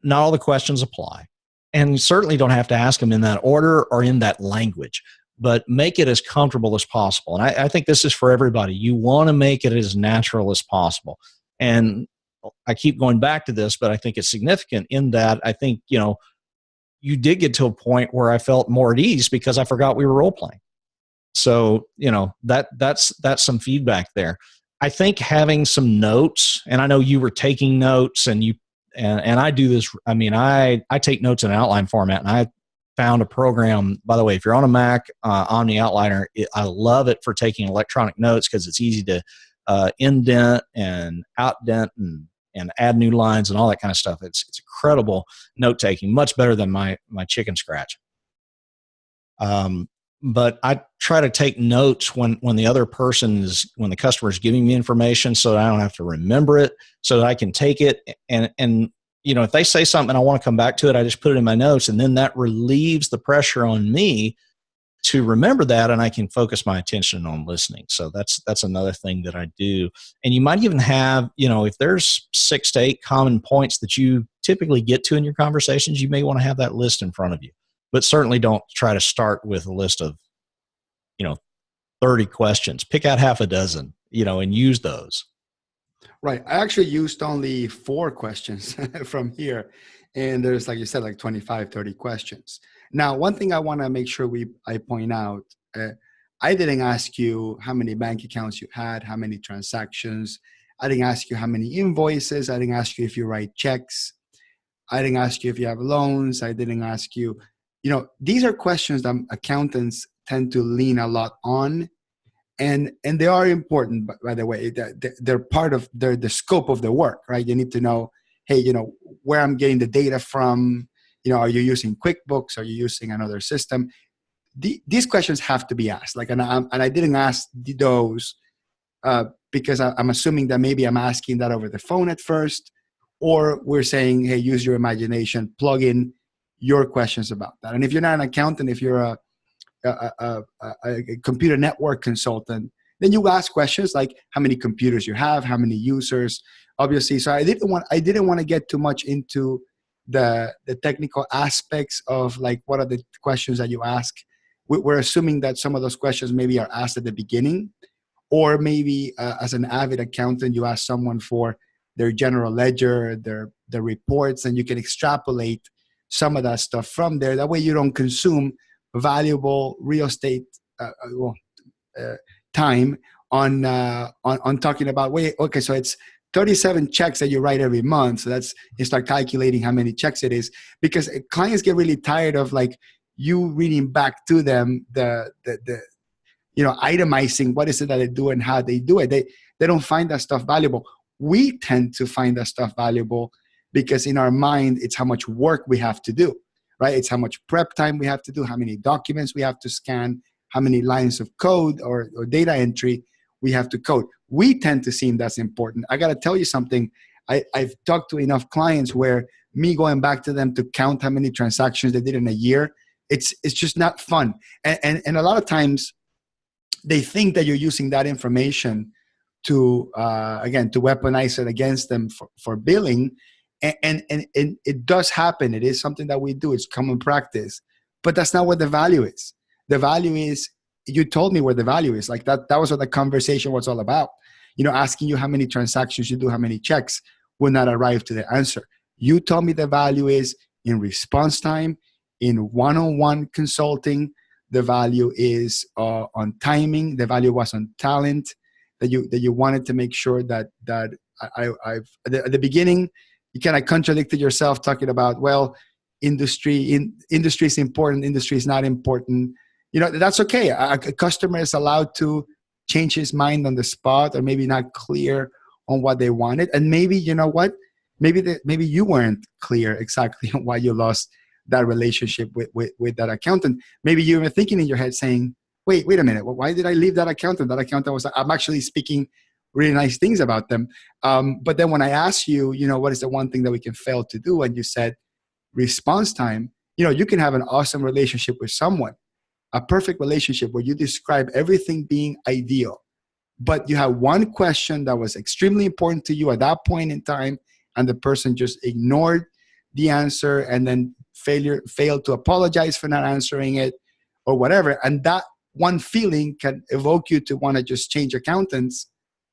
Not all the questions apply, and you certainly don't have to ask them in that order or in that language. But make it as comfortable as possible. And I think this is for everybody. You want to make it as natural as possible. And I keep going back to this, but I think it's significant in that I think, you did get to a point where I felt more at ease because I forgot we were role playing. So, that's some feedback there. I think having some notes, and I know you were taking notes, and I do this. I mean, I take notes in an outline format, and I found a program, by the way, if you're on a Mac, Omni Outliner, I love it for taking electronic notes because it's easy to indent and outdent and add new lines and all that kind of stuff. It's incredible note taking, much better than my chicken scratch. But I try to take notes when the customer is giving me information, so that I don't have to remember it, so that I can take it and if they say something and I want to come back to it, I just put it in my notes, and then that relieves the pressure on me to remember that, and I can focus my attention on listening. So that's another thing that I do. And you might even have, if there's 6 to 8 common points that you typically get to in your conversations, you may want to have that list in front of you. But certainly don't try to start with a list of, 30 questions. Pick out half a dozen, and use those. Right. I actually used only 4 questions from here. And there's, like you said, like 25, 30 questions. Now, one thing I want to make sure I point out, I didn't ask you how many bank accounts you had, how many transactions. I didn't ask you how many invoices. I didn't ask you if you write checks. I didn't ask you if you have loans. I didn't ask you, these are questions that accountants tend to lean a lot on. And they are important, by the way. They're part of the scope of the work, right? You need to know, hey, where I'm getting the data from. Are you using QuickBooks? Are you using another system? These questions have to be asked. And I didn't ask those because I'm assuming that maybe I'm asking that over the phone at first, or we're saying, hey, use your imagination, plug in your questions about that. And if you're not an accountant, if you're a computer network consultant, then you ask questions like how many computers you have, how many users, obviously. So I didn't want to get too much into the technical aspects of like what are the questions that you ask. We're assuming that some of those questions maybe are asked at the beginning, or maybe as an avid accountant, you ask someone for their general ledger, their reports, and you can extrapolate some of that stuff from there. That way you don't consume valuable real estate time on talking about, okay, so it's 37 checks that you write every month. So you start calculating how many checks it is, because clients get really tired of like you reading back to them the itemizing what is it that they do and how they do it. They don't find that stuff valuable. We tend to find that stuff valuable because in our mind, it's how much work we have to do, right? It's how much prep time we have to do, how many documents we have to scan, how many lines of code or data entry we have to code. We tend to seem that's important. I got to tell you something. I've talked to enough clients where me going back to them to count how many transactions they did in a year, it's just not fun. And a lot of times they think that you're using that information to weaponize it against them for billing. And it does happen. It is something that we do. It's common practice. But that's not what the value is. The value is, you told me where the value is. Like that was what the conversation was all about. Asking you how many transactions you do, how many checks, will not arrive to the answer. You told me the value is in response time, in one-on-one consulting. The value is on timing. The value was on talent. That you wanted to make sure that I've at the beginning, you kind of contradicted yourself talking about, well, industry is important, industry is not important. That's okay. A customer is allowed to change his mind on the spot, or maybe not clear on what they wanted. And maybe, you know what? Maybe you weren't clear exactly on why you lost that relationship with that accountant. Maybe you were thinking in your head saying, wait a minute, why did I leave that accountant? That accountant I'm actually speaking really nice things about them. But then when I asked you, what is the one thing that we can fail to do? And you said response time. You can have an awesome relationship with someone, a perfect relationship where you describe everything being ideal, but you have one question that was extremely important to you at that point in time, and the person just ignored the answer and then failed to apologize for not answering it or whatever. And that one feeling can evoke you to want to just change accountants,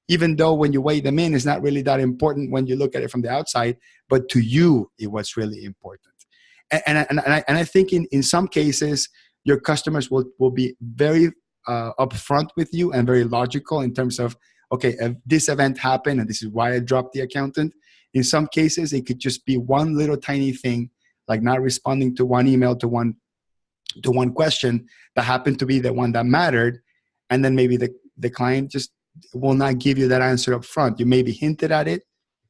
even though when you weigh them in, it's not really that important when you look at it from the outside, but to you, it was really important. And I think in some cases, your customers will be very upfront with you and very logical in terms of, okay, if this event happened and this is why I dropped the accountant. In some cases, it could just be one little tiny thing, like not responding to one email, to one question that happened to be the one that mattered. And then maybe the client just will not give you that answer up front. You maybe hinted at it,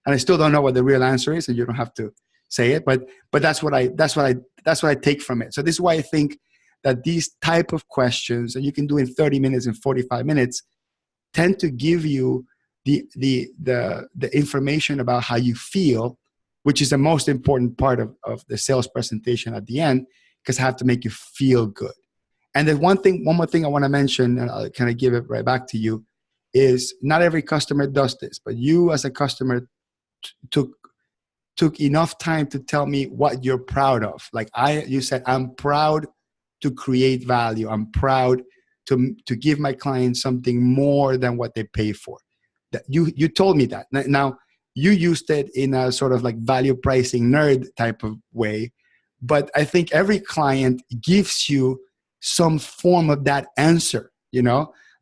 and I still don't know what the real answer is, and you don't have to say it, but that's what I take from it. So this is why I think that these type of questions, and you can do in 30 minutes and 45 minutes, tend to give you the information about how you feel, which is the most important part of the sales presentation at the end, because I have to make you feel good. And then one more thing I want to mention, and I'll kind of give it right back to you, is not every customer does this, but you as a customer took enough time to tell me what you're proud of. Like you said, I'm proud to create value. I'm proud to give my clients something more than what they pay for. That you told me that. Now, you used it in a sort of like value pricing nerd type of way, but I think every client gives you some form of that answer,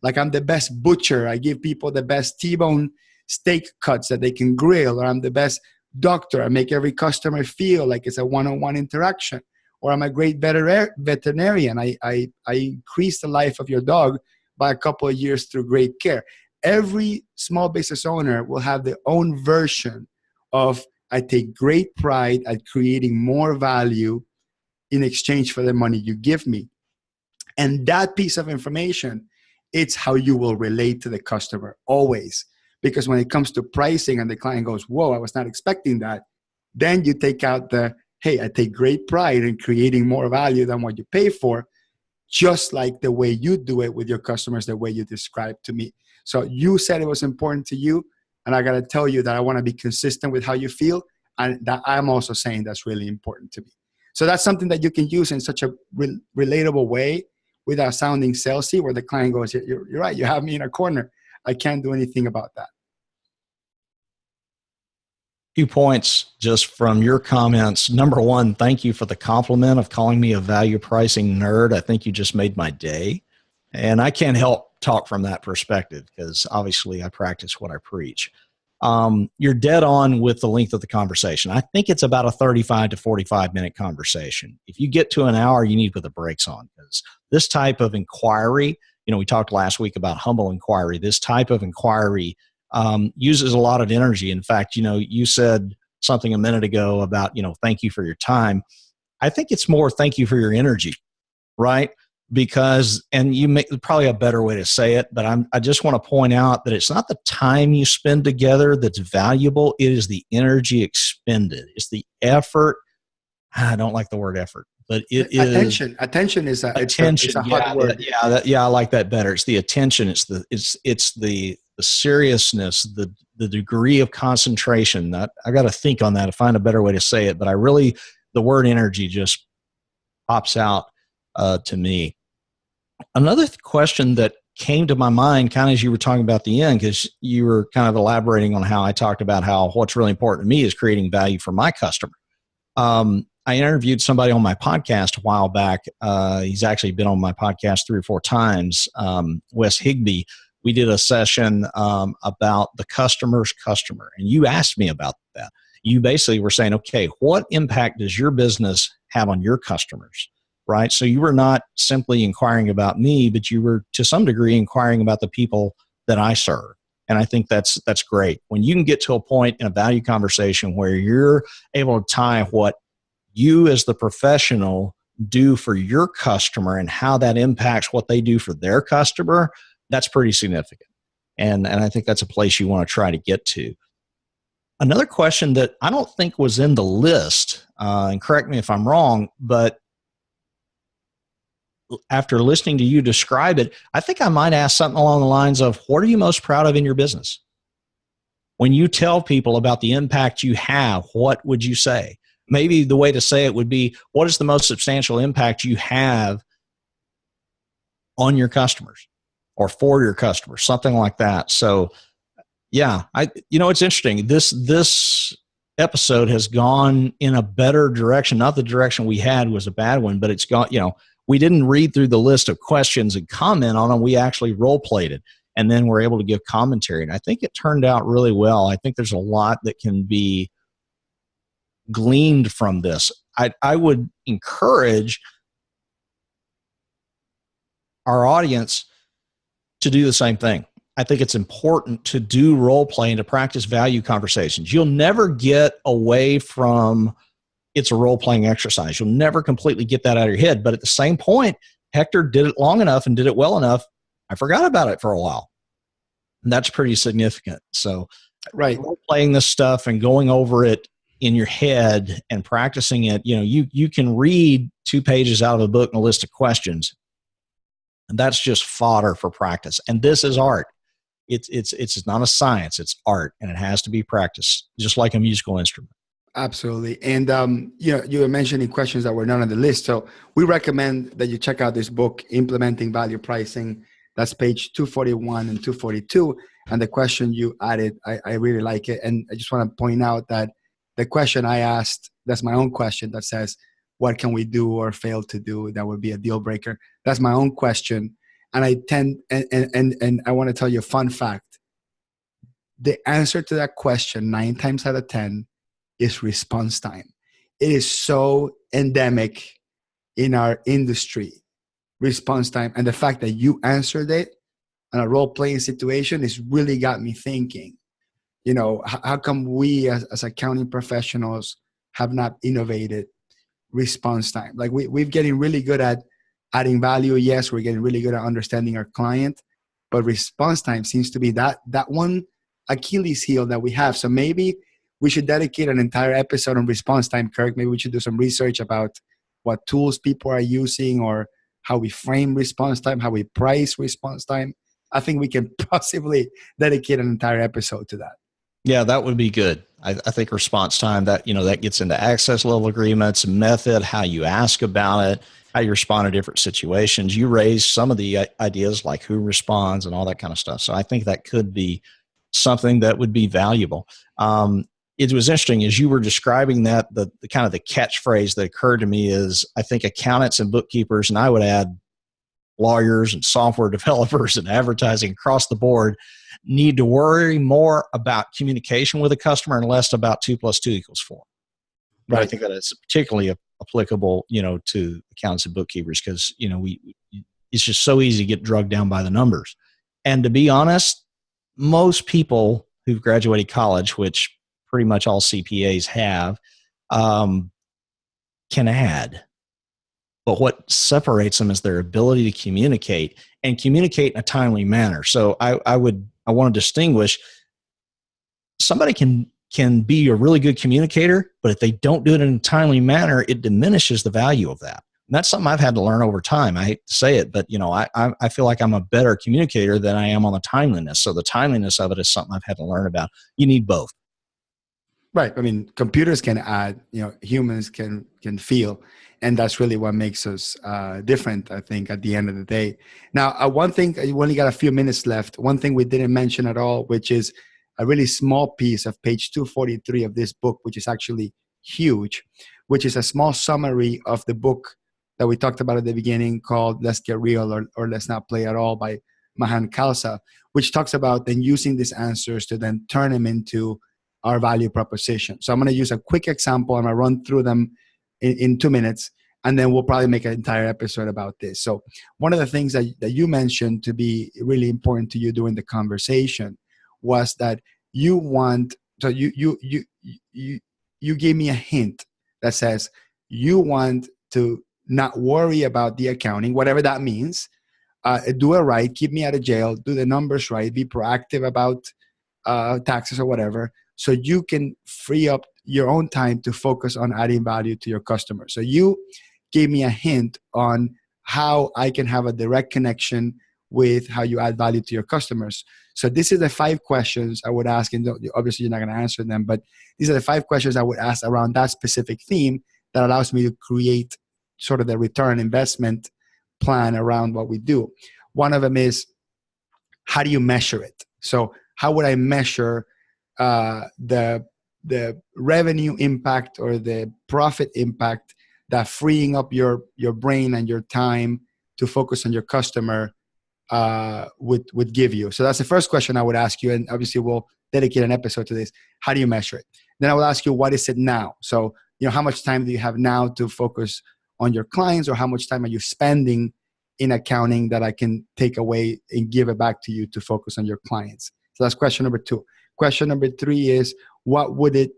like I'm the best butcher. I give people the best T-bone steak cuts that they can grill, or I'm the best doctor. I make every customer feel like it's a one-on-one interaction. Or I'm a great veterinarian. I increase the life of your dog by a couple of years through great care. Every small business owner will have their own version of, I take great pride at creating more value in exchange for the money you give me. And that piece of information, it's how you will relate to the customer always. Because when it comes to pricing and the client goes, whoa, I was not expecting that, then you take out the, hey, I take great pride in creating more value than what you pay for, just like the way you do it with your customers, the way you described to me. So you said it was important to you, and I got to tell you that I want to be consistent with how you feel, and that I'm also saying that's really important to me. So that's something that you can use in such a relatable way without sounding salesy, where the client goes, you're right, you have me in a corner. I can't do anything about that. Few points just from your comments. Number one, thank you for the compliment of calling me a value pricing nerd. I think you just made my day. And I can't help talk from that perspective because obviously I practice what I preach. You're dead on with the length of the conversation. I think it's about a 35 to 45 minute conversation. If you get to an hour, you need to put the brakes on, because this type of inquiry, we talked last week about humble inquiry. This type of inquiry uses a lot of energy. In fact, you said something a minute ago about, thank you for your time. I think it's more thank you for your energy, right? Because, and you make probably a better way to say it, but I just want to point out that it's not the time you spend together that's valuable. It is the energy expended. It's the effort. I don't like the word effort, but it is attention. Attention is it's a hot word. Yeah, I like that better. It's the attention. It's the seriousness, the degree of concentration. I got to think on that to find a better way to say it, but the word energy just pops out to me. Another question that came to my mind kind of as you were talking about the end, because you were kind of elaborating on how I talked about how what's really important to me is creating value for my customer. I interviewed somebody on my podcast a while back. He's actually been on my podcast 3 or 4 times, Wes Higby. We did a session about the customer's customer, and you asked me about that. You basically were saying, okay, what impact does your business have on your customers? Right? So you were not simply inquiring about me, but you were to some degree inquiring about the people that I serve. And I think that's great. When you can get to a point in a value conversation where you're able to tie what you as the professional do for your customer and how that impacts what they do for their customer, that's pretty significant. And I think that's a place you want to try to get to. Another question that I don't think was in the list, and correct me if I'm wrong, but after listening to you describe it, I think I might ask something along the lines of, what are you most proud of in your business? When you tell people about the impact you have, what would you say? Maybe the way to say it would be, what is the most substantial impact you have on your customers or for your customers? Something like that. So yeah, it's interesting. This episode has gone in a better direction. Not the direction we had was a bad one, but it's gone, we didn't read through the list of questions and comment on them. We actually role played it, and then we're able to give commentary. And I think it turned out really well. I think there's a lot that can be gleaned from this. I would encourage our audience to do the same thing. I think it's important to do role play and to practice value conversations. You'll never get away from it's a role-playing exercise. You'll never completely get that out of your head. But at the same point, Hector did it long enough and did it well enough, I forgot about it for a while. And that's pretty significant. So right, role-playing this stuff and going over it in your head and practicing it, you can read 2 pages out of a book and a list of questions, and that's just fodder for practice. And this is art. It's not a science, it's art, and it has to be practiced, just like a musical instrument. Absolutely. And, you were mentioning questions that were not on the list. So we recommend that you check out this book, Implementing Value Pricing. That's page 241 and 242. And the question you added, I really like it. And I just want to point out that the question I asked, that's my own question that says, what can we do or fail to do that would be a deal breaker? That's my own question. And and I want to tell you a fun fact. The answer to that question, 9 times out of 10, is response time. It is so endemic in our industry, response time. And the fact that you answered it in a role-playing situation has really got me thinking, how come we as accounting professionals have not innovated response time? Like we're getting really good at adding value. Yes, we're getting really good at understanding our client, but response time seems to be that one Achilles heel that we have. So maybe we should dedicate an entire episode on response time, Kirk. Maybe we should do some research about what tools people are using or how we frame response time, how we price response time. I think we can possibly dedicate an entire episode to that. Yeah, that would be good. I think response time, that gets into access level agreements, method, how you ask about it, how you respond to different situations. You raised some of the ideas like who responds and all that kind of stuff. So I think that could be something that would be valuable. It was interesting as you were describing that, the kind of the catchphrase that occurred to me is, I think accountants and bookkeepers, and I would add lawyers and software developers and advertising across the board, need to worry more about communication with a customer and less about 2 + 2 = 4. Right. I think that it's particularly applicable, to accountants and bookkeepers because, it's just so easy to get drugged down by the numbers. And to be honest, most people who've graduated college, which pretty much all CPAs have, can add. But what separates them is their ability to communicate and communicate in a timely manner. So I want to distinguish, somebody can be a really good communicator, but if they don't do it in a timely manner, it diminishes the value of that. And that's something I've had to learn over time. I hate to say it, but I feel like I'm a better communicator than I am on the timeliness. So the timeliness of it is something I've had to learn about. You need both. Right. I mean, computers can add, humans can feel. And that's really what makes us different, I think, at the end of the day. Now, one thing, we only got a few minutes left. One thing we didn't mention at all, which is a really small piece of page 243 of this book, which is actually huge, which is a small summary of the book that we talked about at the beginning called Let's Get Real or Let's Not Play at All by Mahan Khalsa, which talks about then using these answers to then turn them into our value proposition. So I'm going to use a quick example. I'm going to run through them in 2 minutes, and then we'll probably make an entire episode about this. So one of the things that you mentioned to be really important to you during the conversation was that you want, so you gave me a hint that says you want to not worry about the accounting, whatever that means, do it right, keep me out of jail, do the numbers right, be proactive about taxes or whatever, so you can free up your own time to focus on adding value to your customers. So you gave me a hint on how I can have a direct connection with how you add value to your customers. So this is the 5 questions I would ask, and obviously you're not going to answer them, but these are the 5 questions I would ask around that specific theme that allows me to create sort of the return investment plan around what we do. One of them is, how do you measure it? So how would I measure the revenue impact or the profit impact that freeing up your brain and your time to focus on your customer would give you? So that's the first question I would ask you, and obviously we'll dedicate an episode to this. How do you measure it? Then I will ask you, what is it now? So how much time do you have now to focus on your clients, or how much time are you spending in accounting that I can take away and give it back to you to focus on your clients? So that's question number 2. Question number 3 is, what would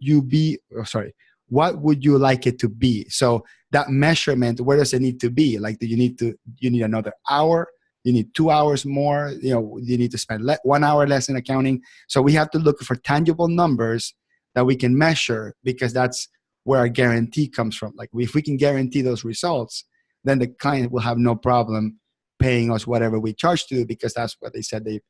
you like it to be? So that measurement, where does it need to be? Like, do you need another hour? You need 2 hours more? You need to spend 1 hour less in accounting? So we have to look for tangible numbers that we can measure, because that's where our guarantee comes from. Like, if we can guarantee those results, then the client will have no problem paying us whatever we charge to, because that's what they said they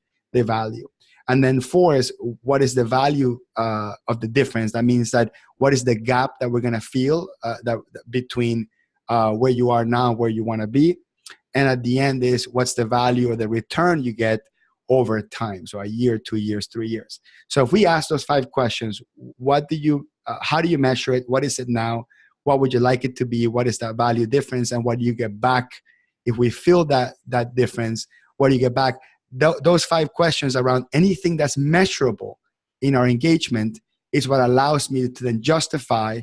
value. And then 4 is, what is the value of the difference? That means that what is the gap that we're going to feel that between where you are now, where you want to be? And at the end is, what's the value or the return you get over time? So a year, 2 years, 3 years. So if we ask those 5 questions, how do you measure it? What is it now? What would you like it to be? What is that value difference? And what do you get back if we feel that difference? What do you get back? Those 5 questions around anything that's measurable in our engagement is what allows me to then justify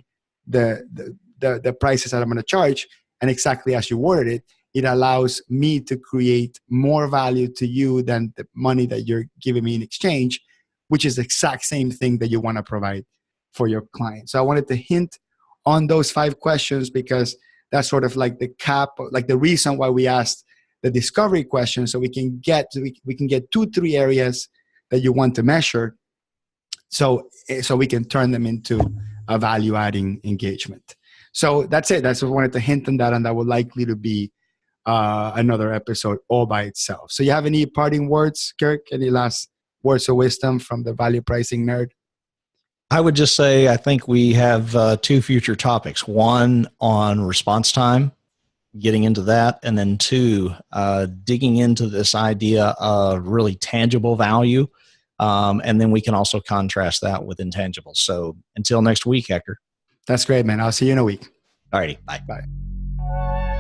the prices that I'm going to charge. And exactly as you worded it, it allows me to create more value to you than the money that you're giving me in exchange, which is the exact same thing that you want to provide for your client. So I wanted to hint on those 5 questions because that's sort of like the cap, like the reason why we asked the discovery question, so we can get 2-3 areas that you want to measure, so we can turn them into a value-adding engagement. So that's it. That's what I wanted to hint on that, and that will likely to be another episode all by itself. So you have any parting words, Kirk? Any last words of wisdom from the value pricing nerd? I would just say I think we have 2 future topics. One on response time, getting into that, and then 2, digging into this idea of really tangible value. And then we can also contrast that with intangibles. So until next week, Hector. That's great, man. I'll see you in a week. All righty. Bye. Bye.